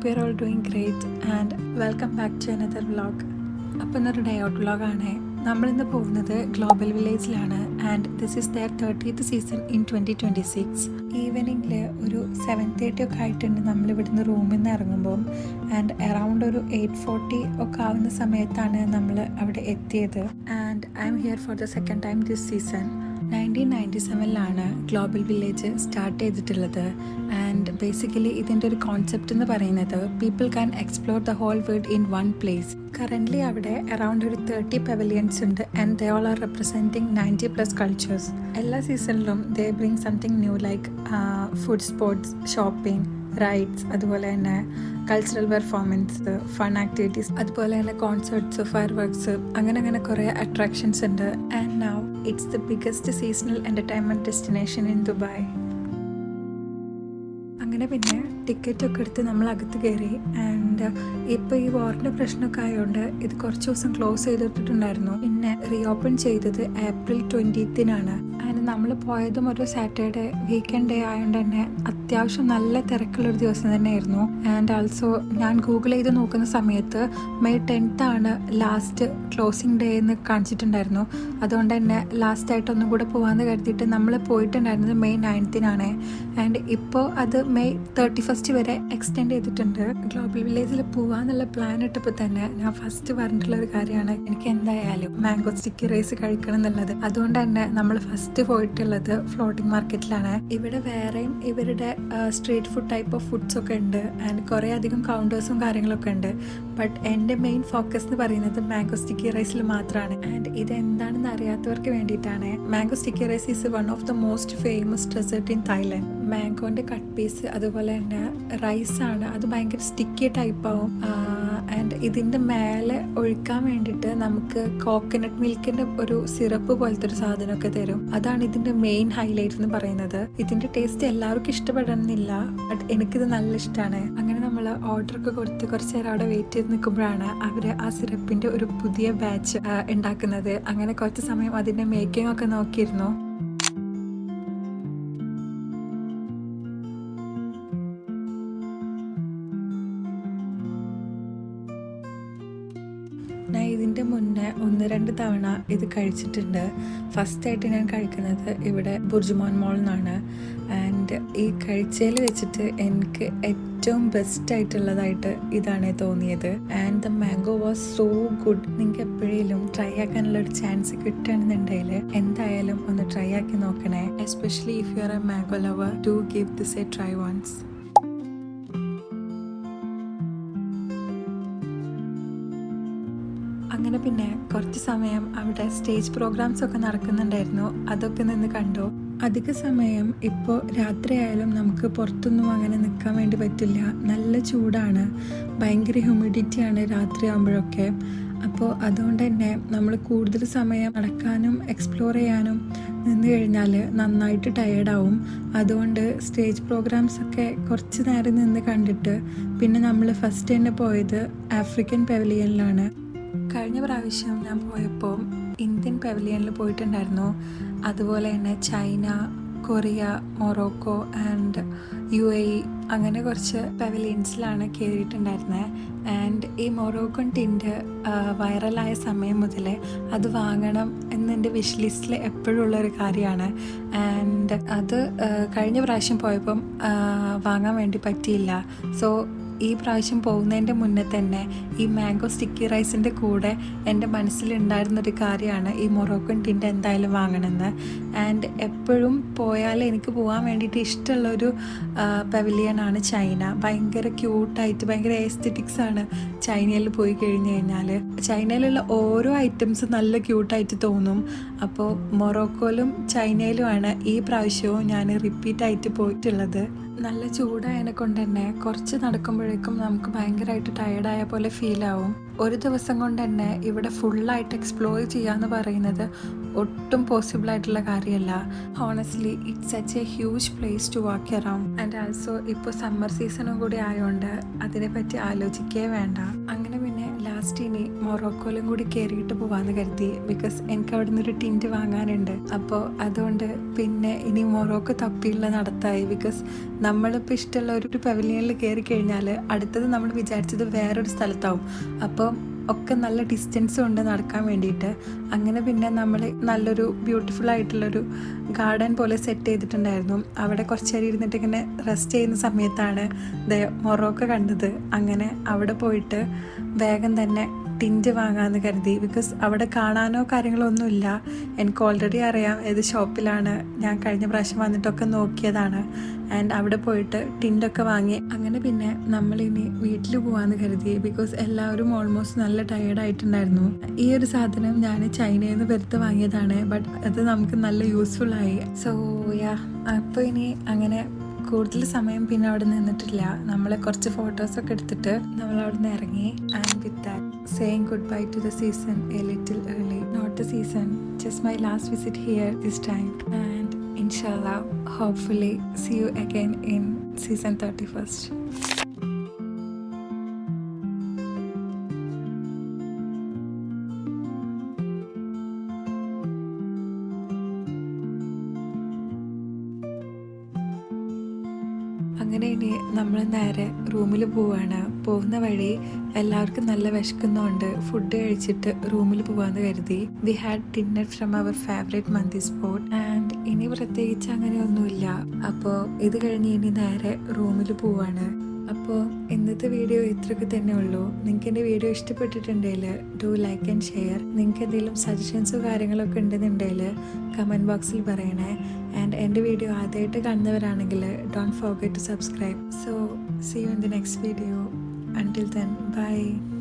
you're all doing great and welcome back to another vlog. അപ്പോൾ ഇന്നൊരു day out വ്ളോഗാണ്. നമ്മളിന്ന് പോകുന്നത് ഗ്ലോബൽ വില്ലേജിലാണ് and this is their 30th season in 2026. ഈവനിങ്ങിൽ ഒരു 7:30 ഒക്കെ ആയിട്ടുണ്ട് നമ്മളിവിടുന്ന് റൂമിൽ നിന്ന് ഇറങ്ങുമ്പം. ആൻഡ് അറൗണ്ട് ഒരു 8:40 ഒക്കെ ആവുന്ന സമയത്താണ് നമ്മൾ അവിടെ എത്തിയത്. And I am here for the second time this season. 1997 global village start ചെയ്തിട്ടുള്ളത്. ആൻഡ് ബേസിക്കലി ഇതിൻ്റെ ഒരു കോൺസെപ്റ്റ് എന്ന് പറയുന്നത് people can explore the whole world in one place. Currently അവിടെ അറൗണ്ട് ഒരു 30 പെവലിയൻസ് ഉണ്ട് and they all are representing 90+ cultures. എല്ലാ സീസണിലും they bring something new like food sports, shopping, rides, അതുപോലെ തന്നെ കൾച്ചറൽ പെർഫോമൻസ്, ഫൺ ആക്ടിവിറ്റീസ്, അതുപോലെ തന്നെ concerts, fire works, അങ്ങനെ കുറേ അട്രാക്ഷൻസ് ഉണ്ട്. And now it's the biggest seasonal entertainment destination in Dubai. അങ്ങനെ പിന്നെ ടിക്കറ്റൊക്കെ എടുത്ത് നമ്മൾ അകത്ത് കയറി. ആൻഡ് ഇപ്പോൾ ഈ വാറിൻ്റെ പ്രശ്നമൊക്കെ ആയതുകൊണ്ട് ഇത് കുറച്ച് ദിവസം ക്ലോസ് ചെയ്തിട്ടുണ്ടായിരുന്നു. പിന്നെ റീഓപ്പൺ ചെയ്തത് April 20th. ആൻഡ് നമ്മൾ പോയതും ഒരു സാറ്റർഡേ വീക്കെൻഡ് ഡേ ആയതുകൊണ്ട് തന്നെ അത്യാവശ്യം നല്ല തിരക്കുള്ളൊരു ദിവസം തന്നെയായിരുന്നു. ആൻഡ് ആൾസോ ഞാൻ ഗൂഗിൾ ചെയ്ത് നോക്കുന്ന സമയത്ത് May 10th last closing day എന്ന് കാണിച്ചിട്ടുണ്ടായിരുന്നു. അതുകൊണ്ട് തന്നെ ലാസ്റ്റായിട്ട് ഒന്നും കൂടെ പോകാമെന്ന് കരുതിയിട്ട് നമ്മൾ പോയിട്ടുണ്ടായിരുന്നത് May 9th. ആൻഡ് ഇപ്പോൾ അത് May 31st വരെ എക്സ്റ്റെൻഡ് ചെയ്തിട്ടുണ്ട്. ഗ്ലോബൽ വില്ലേജിൽ പോവാന്നുള്ള പ്ലാൻ ഇട്ടപ്പോൾ തന്നെ ഞാൻ ഫസ്റ്റ് പറഞ്ഞിട്ടുള്ള ഒരു കാര്യമാണ് എനിക്ക് എന്തായാലും മാംഗോ സ്റ്റിക്കി റൈസ് കഴിക്കണം എന്നുള്ളത്. അതുകൊണ്ട് തന്നെ നമ്മൾ ഫസ്റ്റ് പോയിട്ടുള്ളത് ഫ്ലോട്ടിംഗ് മാർക്കറ്റിലാണ്. ഇവിടെ വേറെയും ഇവരുടെ street food type of foods ഒക്കെ ഉണ്ട് ആൻഡ് കുറേ അധികം കൗണ്ടേഴ്സും കാര്യങ്ങളൊക്കെ ഉണ്ട്. ബട്ട് എൻ്റെ മെയിൻ ഫോക്കസ് എന്ന് പറയുന്നത് മാംഗോ സ്റ്റിക്കി റൈസിൽ മാത്രമാണ്. ആൻഡ് ഇത് എന്താണെന്ന് അറിയാത്തവർക്ക് വേണ്ടിയിട്ടാണ്. Mango sticky rice is one of the most famous dessert in Thailand. മാംഗോൻ്റെ കട്ട് പീസ് അതുപോലെ തന്നെ റൈസാണ്, അത് ഭയങ്കര സ്റ്റിക്കി ടൈപ്പാവും. ആൻഡ് ഇതിൻ്റെ മേലെ ഒഴിക്കാൻ വേണ്ടിയിട്ട് നമുക്ക് കോക്കനട്ട് മിൽക്കിൻ്റെ ഒരു സിറപ്പ് പോലത്തെ ഒരു സാധനമൊക്കെ തരും. അതാണ് ഇതിൻ്റെ മെയിൻ ഹൈലൈറ്റ് എന്ന് പറയുന്നത്. ഇതിൻ്റെ ടേസ്റ്റ് എല്ലാവർക്കും ഇഷ്ടപ്പെടണമെന്നില്ല, ബട്ട് എനിക്കിത് നല്ല ഇഷ്ടമാണ്. അങ്ങനെ നമ്മൾ ഓർഡറൊക്കെ കൊടുത്ത് കുറച്ച് നേരം അവിടെ വെയിറ്റ് ചെയ്ത് നിൽക്കുമ്പോഴാണ് അവർ ആ സിറപ്പിൻ്റെ ഒരു പുതിയ ബാച്ച് ഉണ്ടാക്കുന്നത്. അങ്ങനെ കുറച്ച് സമയം അതിൻ്റെ മേക്കിംഗ് ഒക്കെ നോക്കിയിരുന്നു. ഞാൻ ഇതിൻ്റെ മുന്നേ 1-2 തവണ ഇത് കഴിച്ചിട്ടുണ്ട്. ഫസ്റ്റായിട്ട് ഞാൻ കഴിക്കുന്നത് ഇവിടെ ബുർജുമോൻ മോളിൽ നിന്നാണ്. ആൻഡ് ഈ കഴിച്ചതിൽ വെച്ചിട്ട് എനിക്ക് ഏറ്റവും ബെസ്റ്റായിട്ടുള്ളതായിട്ട് ഇതാണ് തോന്നിയത്. And the mango was so good. നിങ്ങൾക്ക് എപ്പോഴേലും ട്രൈ ആക്കാനുള്ള ഒരു ചാൻസ് കിട്ടുകയാണെന്നുണ്ടെങ്കിൽ എന്തായാലും ഒന്ന് ട്രൈ ആക്കി നോക്കണേ. Especially if you are a mango lover, do give this a try once. അങ്ങനെ പിന്നെ കുറച്ച് സമയം അവിടെ സ്റ്റേജ് പ്രോഗ്രാംസ് ഒക്കെ നടക്കുന്നുണ്ടായിരുന്നു. അതൊക്കെ നിന്ന് കണ്ടു. അധിക സമയം ഇപ്പോൾ രാത്രിയായാലും നമുക്ക് പുറത്തൊന്നും അങ്ങനെ നിൽക്കാൻ വേണ്ടി പറ്റില്ല. നല്ല ചൂടാണ്, ഭയങ്കര ഹ്യൂമിഡിറ്റിയാണ് രാത്രി ആകുമ്പോഴൊക്കെ. അപ്പോൾ അതുകൊണ്ട് തന്നെ നമ്മൾ കൂടുതൽ സമയം നടക്കാനും എക്സ്പ്ലോർ ചെയ്യാനും നിന്ന് കഴിഞ്ഞാൽ നന്നായിട്ട് ടയേർഡാവും. അതുകൊണ്ട് സ്റ്റേജ് പ്രോഗ്രാംസ് ഒക്കെ കുറച്ച് നേരം നിന്ന് കണ്ടിട്ട് പിന്നെ നമ്മൾ ഫസ്റ്റ് തന്നെ പോയത് ആഫ്രിക്കൻ പെവലിയനിലാണ്. കഴിഞ്ഞ പ്രാവശ്യം ഞാൻ പോയപ്പോൾ ഇന്ത്യൻ പെവലിയനിൽ പോയിട്ടുണ്ടായിരുന്നു. അതുപോലെ തന്നെ China, Korea, Morocco and UAE അങ്ങനെ കുറച്ച് പെവലിയൻസിലാണ് കയറിയിട്ടുണ്ടായിരുന്നത്. ആൻഡ് ഈ മൊറോക്കൻ ടിൻ്റ് വൈറലായ സമയം മുതൽ അത് വാങ്ങണം എന്നെൻ്റെ വിഷ് ലിസ്റ്റിൽ എപ്പോഴും ഉള്ളൊരു കാര്യമാണ്. ആൻഡ് അത് കഴിഞ്ഞ പ്രാവശ്യം പോയപ്പം വാങ്ങാൻ വേണ്ടി പറ്റിയില്ല. സോ ഈ പ്രാവശ്യം പോകുന്നതിൻ്റെ മുന്നേ തന്നെ ഈ മാംഗോ സ്റ്റിക്കി റൈസിൻ്റെ കൂടെ എൻ്റെ മനസ്സിലുണ്ടായിരുന്നൊരു കാര്യമാണ് ഈ മൊറോക്കൻ ടിൻ്റ് എന്തായാലും വാങ്ങണമെന്ന്. ആൻഡ് എപ്പോഴും പോയാൽ എനിക്ക് പോകാൻ വേണ്ടിയിട്ട് ഇഷ്ടമുള്ളൊരു പെവലിയനാണ് ചൈന. ഭയങ്കര ക്യൂട്ടായിട്ട് ഭയങ്കര എസ്തെറ്റിക്സാണ് ചൈനയിൽ പോയി കഴിഞ്ഞ് കഴിഞ്ഞാൽ. ചൈനയിലുള്ള ഓരോ ഐറ്റംസ് നല്ല ക്യൂട്ടായിട്ട് തോന്നും. അപ്പോൾ മൊറോക്കോയിലും ചൈനയിലുമാണ് ഈ പ്രാവശ്യവും ഞാൻ റിപ്പീറ്റായിട്ട് പോയിട്ടുള്ളത്. നല്ല ചൂടായതിനെ കൊണ്ട് തന്നെ കുറച്ച് നടക്കുമ്പോഴേക്കും നമുക്ക് ഭയങ്കരമായിട്ട് ടയർഡായ പോലെ ഫീലാവും. ഒരു ദിവസം കൊണ്ട് തന്നെ ഇവിടെ ഫുള്ളായിട്ട് എക്സ്പ്ലോർ ചെയ്യാന്ന് പറയുന്നത് ഒട്ടും പോസിബിൾ ആയിട്ടുള്ള കാര്യമല്ല. Honestly it's such a huge place to walk around. And also ഇപ്പോൾ സമ്മർ സീസണും കൂടി ആയതുകൊണ്ട് അതിനെപ്പറ്റി ആലോചിക്കേ വേണ്ട. അങ്ങനെ പിന്നെ ലാസ്റ്റ് ലാസ്റ്റ് ഇനി മൊറോക്കോയിലും കൂടി കയറിയിട്ട് പോവാന്ന് കരുതി. ബിക്കോസ് എനിക്ക് അവിടെ നിന്നൊരു ടിൻറ്റ് വാങ്ങാനുണ്ട്. അപ്പോൾ അതുകൊണ്ട് പിന്നെ ഇനി മൊറോക്കോ തപ്പിയുള്ള നടത്തായി. ബിക്കോസ് നമ്മളിപ്പോൾ ഇഷ്ടമുള്ള ഒരു പവലിയനിൽ കയറി കഴിഞ്ഞാൽ അടുത്തത് നമ്മൾ വിചാരിച്ചത് വേറൊരു സ്ഥലത്താവും. അപ്പോൾ ഒക്കെ നല്ല ഡിസ്റ്റൻസും ഉണ്ട് നടക്കാൻ വേണ്ടിയിട്ട്. അങ്ങനെ പിന്നെ നമ്മൾ നല്ലൊരു ബ്യൂട്ടിഫുൾ ആയിട്ടുള്ളൊരു ഗാർഡൻ പോലെ സെറ്റ് ചെയ്തിട്ടുണ്ടായിരുന്നു. അവിടെ കുറച്ച് നേരം ഇരുന്നിട്ട് ഇങ്ങനെ റെസ്റ്റ് ചെയ്യുന്ന സമയത്താണ് മൊറോക്കോ കണ്ടത്. അങ്ങനെ അവിടെ പോയിട്ട് വേഗം തന്നെ ടിൻറ്റ് വാങ്ങാമെന്ന് കരുതി. ബിക്കോസ് അവിടെ കാണാനോ കാര്യങ്ങളോ ഒന്നുമില്ല. എനിക്ക് ഓൾറെഡി അറിയാം ഏത് ഷോപ്പിലാണ്. ഞാൻ കഴിഞ്ഞ പ്രാവശ്യം വന്നിട്ടൊക്കെ നോക്കിയതാണ്. ആൻഡ് അവിടെ പോയിട്ട് ടിൻറ്റൊക്കെ വാങ്ങി. അങ്ങനെ പിന്നെ നമ്മളിനി വീട്ടിൽ പോകാമെന്ന് കരുതി. ബിക്കോസ് എല്ലാവരും ഓൾമോസ്റ്റ് നല്ല ടയേർഡായിട്ടുണ്ടായിരുന്നു. ഈ ഒരു സാധനം ഞാൻ ചൈനയിൽ നിന്ന് വെറുതെ വാങ്ങിയതാണ്. ബട്ട് അത് നമുക്ക് നല്ല യൂസ്ഫുൾ ആയി. സോ അപ്പോൾ ഇനി അങ്ങനെ കൂടുതൽ സമയം പിന്നെ അവിടെ നിന്നിട്ടില്ല. നമ്മളെ കുറച്ച് ഫോട്ടോസൊക്കെ എടുത്തിട്ട് നമ്മൾ അവിടെ നിന്ന് ഇറങ്ങി. And with that saying goodbye to the season a little early. Not the season, just my last visit here this time. And inshallah, hopefully see you again in season 31st. അങ്ങനെ ഇനി നമ്മൾ നേരെ റൂമിൽ പോവുകയാണ്. പോകുന്ന വഴി എല്ലാവർക്കും നല്ല വിശക്കുന്നുണ്ട്. ഫുഡ് കഴിച്ചിട്ട് റൂമിൽ പോകാമെന്ന് കരുതി. We had dinner from our favourite മന്തി സ്പോട്ട്. ആൻഡ് ഇനി പ്രത്യേകിച്ച് അങ്ങനെയൊന്നുമില്ല. അപ്പോൾ ഇത് കഴിഞ്ഞ് ഇനി നേരെ റൂമിൽ പോവാണ്. അപ്പോൾ ഇന്നത്തെ വീഡിയോ ഇത്രയൊക്കെ തന്നെ ഉള്ളൂ. നിങ്ങൾക്ക് എൻ്റെ വീഡിയോ ഇഷ്ടപ്പെട്ടിട്ടുണ്ടെങ്കിൽ ഡു ലൈക്ക് ആൻഡ് ഷെയർ. നിങ്ങൾക്ക് എന്തെങ്കിലും സജഷൻസോ കാര്യങ്ങളൊക്കെ ഉണ്ടെന്നുണ്ടെങ്കിൽ കമൻറ്റ് ബോക്സിൽ പറയണേ. ആൻഡ് എൻ്റെ വീഡിയോ ആദ്യമായിട്ട് കാണുന്നവരാണെങ്കിൽ don't forget to subscribe. So see you in the next video. Until then, bye.